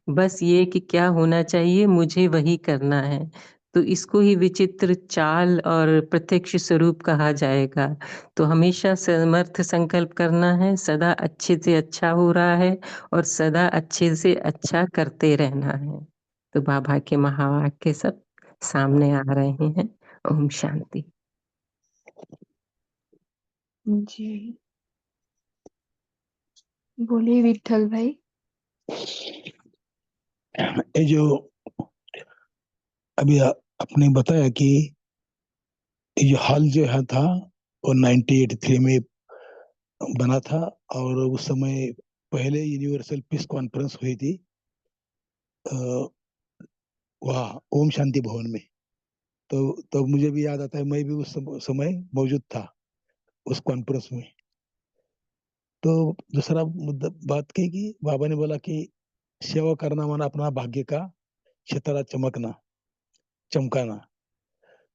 S5: बस ये कि क्या होना चाहिए मुझे वही करना है। तो इसको ही विचित्र चाल और प्रत्यक्ष स्वरूप कहा जाएगा। तो हमेशा समर्थ संकल्प करना है, सदा अच्छे से अच्छा हो रहा है और सदा अच्छे से अच्छा करते रहना है। तो बाबा के महावाक्य सब सामने आ रहे हैं। ओम शांति।
S1: जी, बोलिए विठल भाई।
S6: ये जो अभी आपने बताया कि ये हल जो है था और 1983 में बना था। और उस समय पहले यूनिवर्सल पीस कॉन्फ्रेंस हुई थी वहाँ ओम शांति भवन में। तो मुझे भी याद आता है, मैं भी उस समय मौजूद था उस कॉन्फ्रेंस में। तो दूसरा मुद्दा बात की कि बाबा ने बोला कि सेवा करना माना अपना भाग्य का सितारा चमकाना।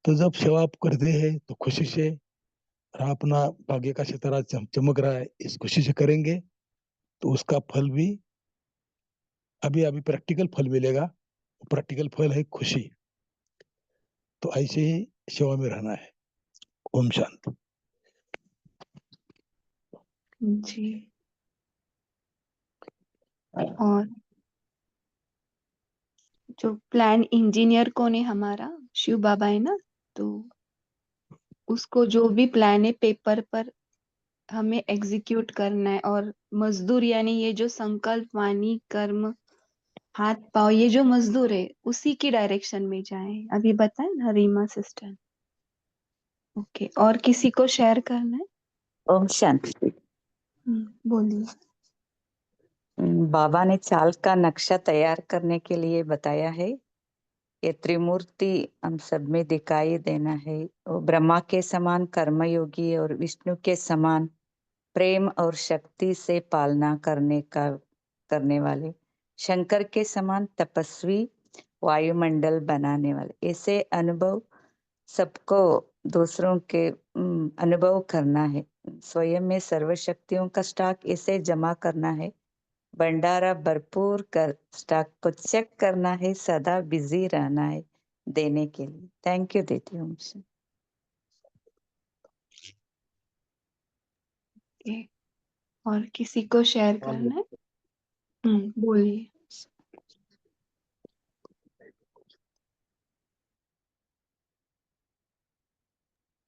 S6: तो जब सेवा आप करते हैं तो खुशी से, अपना भाग्य का सितारा चमक रहा है इस खुशी से करेंगे तो उसका फल भी अभी अभी प्रैक्टिकल फल मिलेगा। प्रैक्टिकल फल है खुशी। तो ऐसे ही सेवा में रहना है। ओम शांति।
S1: जी। और जो प्लान इंजीनियर कौन है हमारा, शिव बाबा है ना, तो उसको जो भी प्लान है पेपर पर हमें एग्जीक्यूट करना है। और मजदूर यानी ये जो संकल्प, वाणी, कर्म, हाथ पाव, ये जो मजदूर है उसी की डायरेक्शन में जाए। अभी बताए ना रीमा सिस्टर। ओके, और किसी को शेयर करना है?
S7: ओम शांति।
S1: बोलिए।
S7: बाबा ने चाल का नक्शा तैयार करने के लिए बताया है। ये त्रिमूर्ति हम सब में दिखाई देना है। वो ब्रह्मा के समान कर्मयोगी और विष्णु के समान प्रेम और शक्ति से पालना करने वाले, शंकर के समान तपस्वी, वायुमंडल बनाने वाले। ऐसे अनुभव सबको दूसरों के अनुभव करना है। स्वयं में सर्वशक्तियों का स्टॉक ऐसे जमा करना है, भंडारा भरपूर कर स्टॉक को चेक करना है, सदा बिजी रहना है देने के लिए। थैंक यू देती हूँ।
S1: और किसी को शेयर करना है? बोलिए।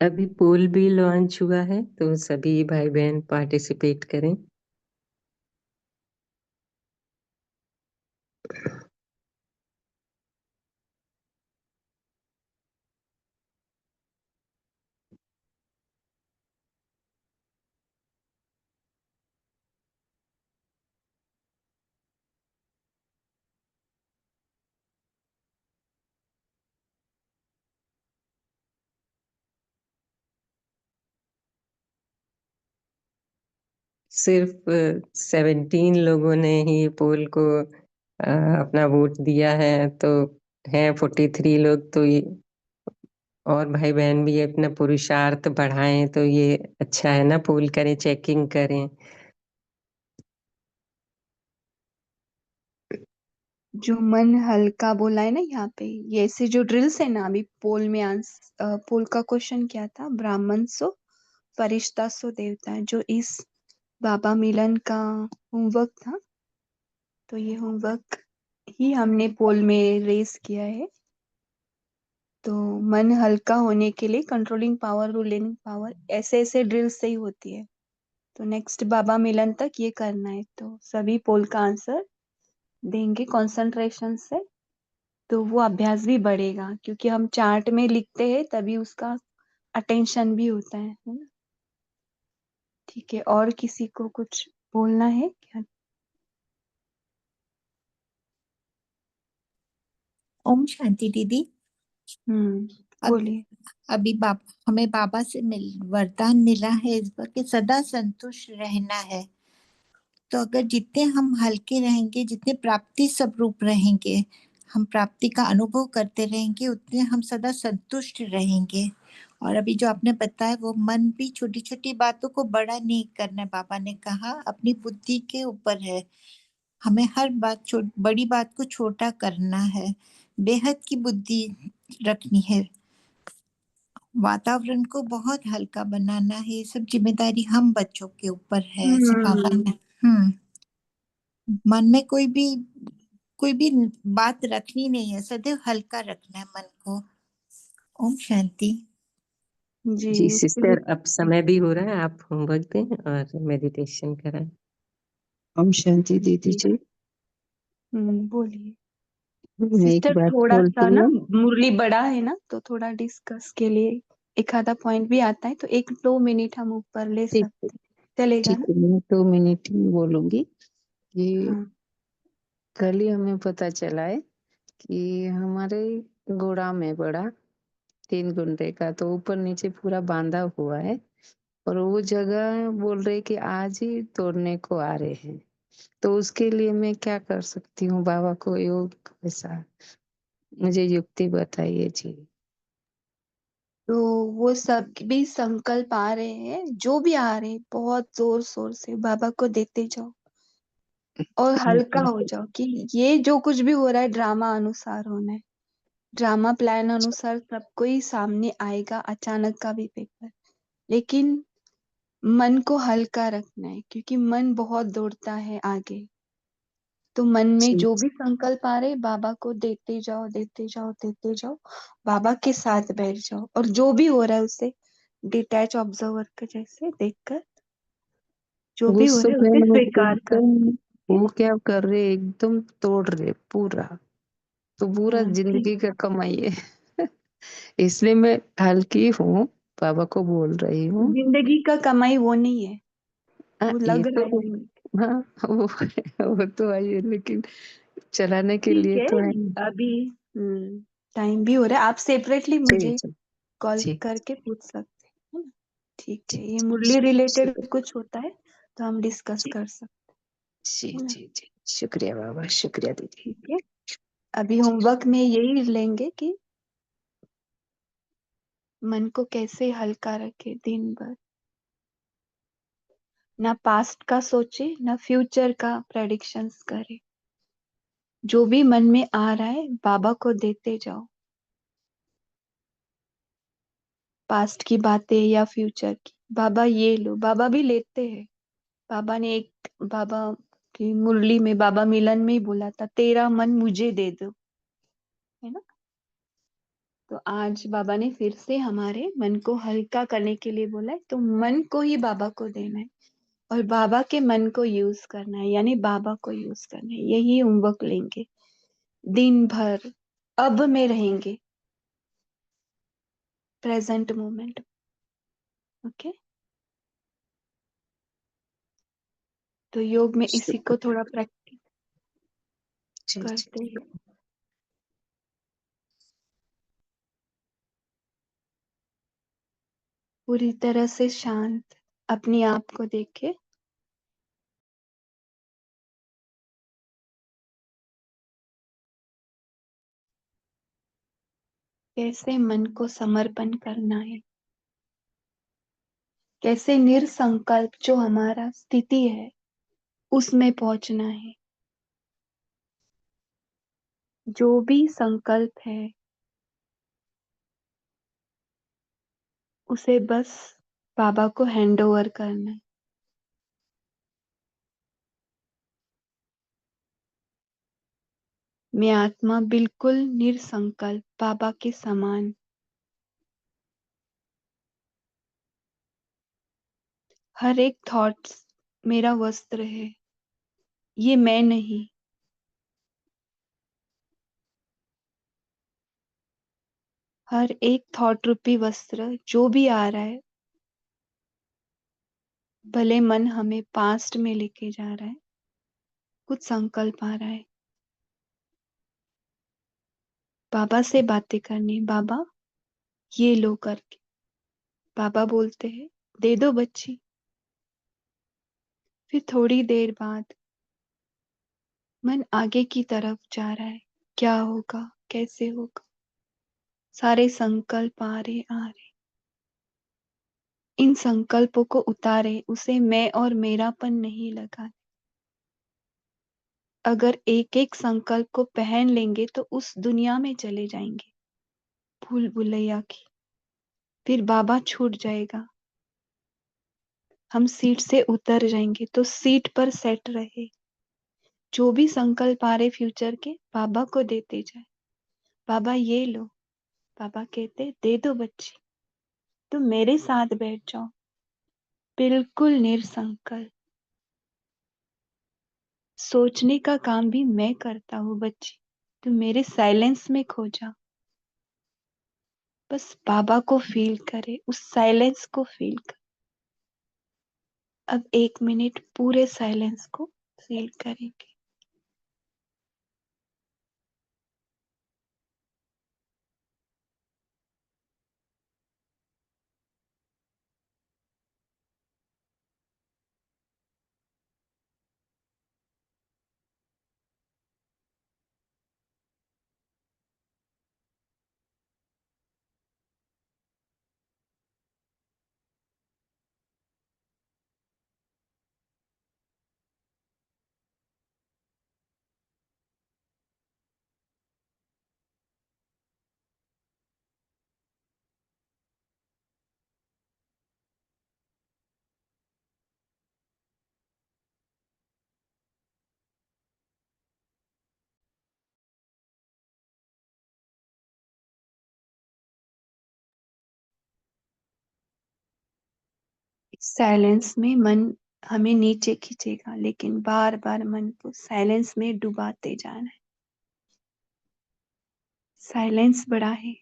S5: अभी पोल भी लॉन्च हुआ है तो सभी भाई बहन पार्टिसिपेट करें। सिर्फ 17 लोगों ने ही पोल को अपना वोट दिया है, तो हैं 43 लोग। तो ये और भाई बहन भी अपना पुरुषार्थ बढ़ाएं तो ये अच्छा है ना। पोल करें, चेकिंग करें।
S1: जो मन हल्का बोला है ना यहाँ पे, ये ऐसे जो ड्रिल्स है ना, अभी पोल में पोल का क्वेश्चन क्या था? ब्राह्मण सो फरिश्ता सो देवता, जो इस बाबा मिलन का होमवर्क था। तो ये होमवर्क ही हमने पोल में रेस किया है। तो मन हल्का होने के लिए कंट्रोलिंग पावर, रूलिंग पावर, ऐसे ऐसे ड्रिल से ही होती है। तो नेक्स्ट बाबा मिलन तक ये करना है। तो सभी पोल का आंसर देंगे कंसंट्रेशन से, तो वो अभ्यास भी बढ़ेगा। क्योंकि हम चार्ट में लिखते हैं तभी उसका अटेंशन भी होता है ना। ठीक है, और किसी को कुछ बोलना है क्या?
S8: ओम शांति दीदी।
S1: बोलिए।
S8: अभी हमें बाबा से वरदान मिला है इस बार कि सदा संतुष्ट रहना है। तो अगर जितने हम हल्के रहेंगे, जितने प्राप्ति स्वरूप रहेंगे, हम प्राप्ति का अनुभव करते रहेंगे, उतने हम सदा संतुष्ट रहेंगे। और अभी जो आपने बताया वो मन भी छोटी छोटी बातों को बड़ा नहीं करना है। बाबा ने कहा अपनी बुद्धि के ऊपर है, हमें हर बात बड़ी बात को छोटा करना है, बेहद की बुद्धि रखनी है, वातावरण को बहुत हल्का बनाना है। ये सब जिम्मेदारी हम बच्चों के ऊपर है, ऐसे बाबा ने। मन में कोई भी बात रखनी नहीं है, सदैव हल्का रखना है मन को। ओम शांति।
S5: जी सिस्टर, अब समय भी हो रहा है, आप होमवर्क दें और मेडिटेशन कराएं।
S3: ओम शांति दीदी जी।
S1: बोलिए
S3: मैं एक
S1: सिस्टर।
S3: बात
S1: थोड़ा सा
S3: बोलती
S1: ना
S3: हूँ।
S1: मुरली बड़ा है ना, तो थोड़ा डिस्कस के लिए एक आधा पॉइंट भी आता है तो 1-2 मिनट हम ऊपर ले
S3: ठीक है,
S1: सकते, चलेगा
S3: ठीक
S1: ना?
S3: है, मैं 2 मिनट ही बोलूंगी कि
S1: हाँ।
S3: कल ही हमें पता चला है कि हमारे घोड़ा में बड़ा 3 घंटे का तो ऊपर नीचे पूरा बांधा हुआ है और वो जगह बोल रहे कि आज ही तोड़ने को आ रहे हैं। तो उसके लिए मैं क्या कर सकती हूँ? बाबा को योग ऐसा मुझे युक्ति बताइए जी।
S1: तो वो सब भी संकल्प आ रहे हैं, जो भी आ रहे हैं बहुत जोर शोर से बाबा को देते जाओ और हल्का हो जाओ कि ये जो कुछ भी हो रहा है ड्रामा अनुसार होना है, ड्रामा प्लान अनुसार सबको ही सामने आएगा, अचानक का भी पेपर। लेकिन मन को हल्का रखना है क्योंकि मन बहुत दौड़ता है आगे। तो मन में
S3: जी,
S1: जो भी संकल्प आ रहे बाबा को देते जाओ, देते जाओ, देते जाओ, बाबा के साथ बैठ जाओ और जो भी हो रहा है उसे डिटैच ऑब्जर्वर के जैसे देखकर जो भी
S3: उस
S1: हो रहा है
S3: समय
S1: उसे
S3: वो
S1: स्वीकार कर।
S3: एकदम
S1: ठीक
S3: वो
S1: है?
S3: क्या कर रहे एकदम तोड़ रहे पूरा, तो पूरा
S1: हाँ, ठीक।
S3: जिंदगी का कमाई है। इसलिए मैं हल्की हूँ, बाबा को बोल रही हूँ।
S1: जिंदगी का कमाई वो नहीं है, वो
S3: ये
S1: लग
S3: तो
S1: रहा है मन में।
S3: हाँ, वो तो है ही, लेकिन चलाने के
S1: ठीक
S3: लिए
S1: है।
S3: तो है।
S1: अभी टाइम भी हो रहा है, आप सेपरेटली
S3: जी,
S1: मुझे
S3: जी,
S1: कॉल
S3: जी,
S1: करके पूछ सकते हैं, है ना? ठीक
S3: जी,
S1: है, ये
S3: जी,
S1: मुरली रिलेटेड
S3: शुक्रिया।
S1: कुछ होता है तो हम डिस्कस
S3: जी,
S1: कर सकते
S3: जी,
S1: हैं, है ना?
S3: जी, जी, शुक्रिया बाबा, शुक्रिया दीदी।
S1: ठीक है। अभी होमवर्क में यही लेंगे कि मन को कैसे हल्का रखे दिन भर, ना पास्ट का सोचे ना फ्यूचर का प्रेडिक्शंस करे, जो भी मन में आ रहा है बाबा को देते जाओ, पास्ट की बातें या फ्यूचर की। बाबा ये लो, बाबा भी लेते हैं। बाबा ने एक बाबा की मुरली में बाबा मिलन में ही बोला था, तेरा मन मुझे दे दो, है ना? तो आज बाबा ने फिर से हमारे मन को हल्का करने के लिए बोला है, तो मन को ही बाबा को देना है और बाबा के मन को यूज करना है, यानी बाबा को यूज करना है। यही होमवर्क लेंगे दिन भर, अब में रहेंगे, प्रेजेंट मोमेंट। ओके, तो योग में इसी को थोड़ा प्रैक्टिस
S3: जी, जी,
S1: करते हैं। पूरी तरह से शांत अपने आप को देखे, कैसे मन को समर्पण करना है, कैसे निरसंकल्प जो हमारा स्थिति है उसमें पहुंचना है। जो भी संकल्प है उसे बस बाबा को हैंड ओवर करना है। मैं आत्मा बिल्कुल निरसंकल्प बाबा के समान, हर एक थॉट्स मेरा वस्त्र है, ये मैं नहीं। हर एक थॉट रूपी वस्त्र जो भी आ रहा है, भले मन हमें पास्ट में लेके जा रहा है, कुछ संकल्प आ रहा है, बाबा से बातें करनी, बाबा ये लो करके। बाबा बोलते हैं दे दो बच्ची। फिर थोड़ी देर बाद मन आगे की तरफ जा रहा है, क्या होगा, कैसे होगा, सारे संकल्प आ रहे, इन संकल्पों को उतारे, उसे मैं और मेरापन नहीं लगा। अगर एक एक संकल्प को पहन लेंगे तो उस दुनिया में चले जाएंगे, भूल भुलैया की। फिर बाबा छूट जाएगा, हम सीट से उतर जाएंगे, तो सीट पर सेट रहे। जो भी संकल्प आ रहे फ्यूचर के बाबा को देते जाए, बाबा ये लो। बाबा कहते दे दो बच्ची, तुम मेरे साथ बैठ जाओ, बिल्कुल निरसंकल्प। सोचने का काम भी मैं करता हूँ बच्ची, तुम मेरे साइलेंस में खो जाओ। बस बाबा को फील करे, उस साइलेंस को फील करे। अब 1 मिनट पूरे साइलेंस को फील करेंगे। साइलेंस में मन हमें नीचे खींचेगा, लेकिन बार बार मन को साइलेंस में डुबाते जाना है। साइलेंस बड़ा है।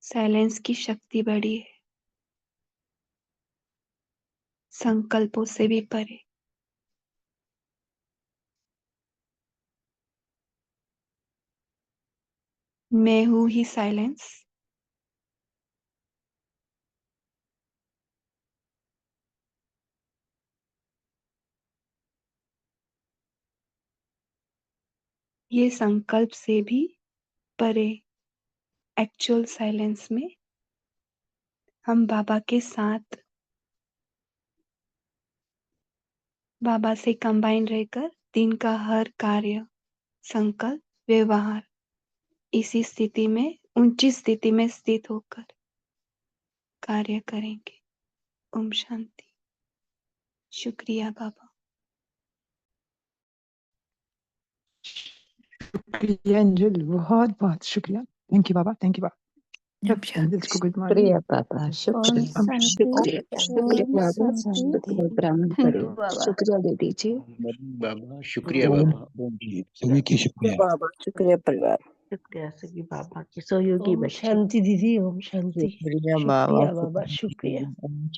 S1: साइलेंस की शक्ति बड़ी है, संकल्पों से भी परे। मैं हूं ही साइलेंस। ये संकल्प से भी परे एक्चुअल साइलेंस में हम बाबा के साथ, बाबा से कंबाइन रहकर दिन का हर कार्य, संकल्प, व्यवहार इसी स्थिति में, ऊंची स्थिति में स्थित होकर कार्य करेंगे। ओम शांति। शुक्रिया बाबा।
S9: शुक्रिया अंजलि, बहुत बहुत शुक्रिया। थैंक यू बाबा, थैंक यू बाबा। अंजलि को गुड मॉर्निंग।
S5: शुक्रिया बाबा,
S4: ओम
S5: शुक्रिया
S4: शांति,
S5: शुक्रिया
S4: ओम
S5: बाबा,
S4: शांति।
S5: शुक्रिया ब्राह्मण
S4: थैंक
S5: परे,
S4: यू बाबा।
S5: शुक्रिया दे दीजिए।
S10: बाबा शुक्रिया
S6: ओम
S10: बाबा। ओम
S6: सभी की शुक्रिया।
S2: बाबा शुक्रिया परिवार।
S5: शुक्रिया सभी बाबा के सहयोगी
S11: ओम
S5: बच्चे।
S11: शांति दीदी, ओम शांति।
S10: शुक्रिया
S11: शुक्रिया बाबा, शुक्रिया।
S10: बाबा।